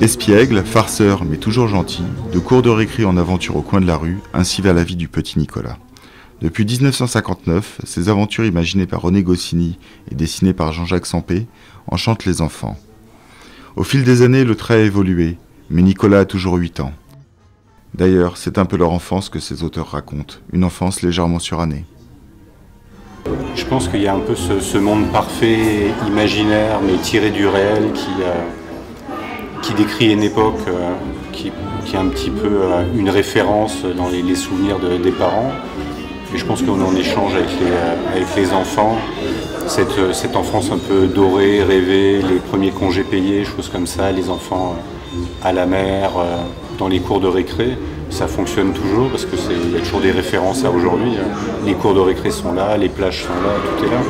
Espiègle, farceur mais toujours gentil, de cours de récré en aventure au coin de la rue, ainsi va la vie du petit Nicolas. Depuis 1959, ces aventures imaginées par René Goscinny et dessinées par Jean-Jacques Sempé enchantent les enfants. Au fil des années, le trait a évolué, mais Nicolas a toujours 8 ans. D'ailleurs, c'est un peu leur enfance que ces auteurs racontent, une enfance légèrement surannée. Je pense qu'il y a un peu ce monde parfait, imaginaire, mais tiré du réel, qui décrit une époque qui est un petit peu une référence dans les souvenirs des parents. Et je pense qu'on en échange avec les enfants, cette enfance un peu dorée, rêvée, les premiers congés payés, choses comme ça, les enfants à la mer, dans les cours de récré. Ça fonctionne toujours parce qu'il y a toujours des références à aujourd'hui. Les cours de récré sont là, les plages sont là, tout est là.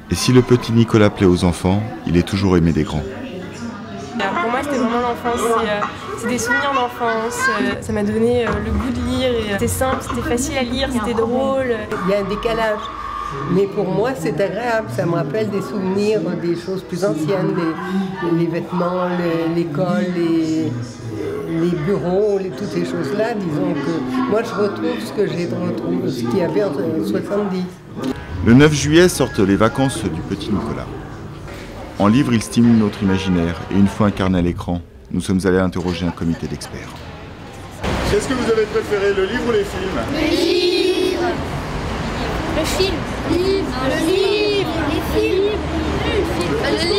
Et si le petit Nicolas plaît aux enfants, il est toujours aimé des grands. Pour moi, c'était vraiment l'enfance, c'est des souvenirs d'enfance. Ça m'a donné le goût de lire. C'était simple, c'était facile à lire, c'était drôle. Il y a un décalage. Mais pour moi, c'est agréable. Ça me rappelle des souvenirs, des choses plus anciennes, les vêtements, l'école, les bureaux, toutes ces choses-là. Disons que moi, je retrouve ce que j'ai retrouvé, ce qu'il y avait en 70. Le 9 juillet sortent les vacances du petit Nicolas. En livre, il stimule notre imaginaire et une fois incarné à l'écran, nous sommes allés interroger un comité d'experts. Qu'est-ce que vous avez préféré, le livre ou les films? Le livre. Le film. Le livre. Le livre. Les films. Le film. Le livre.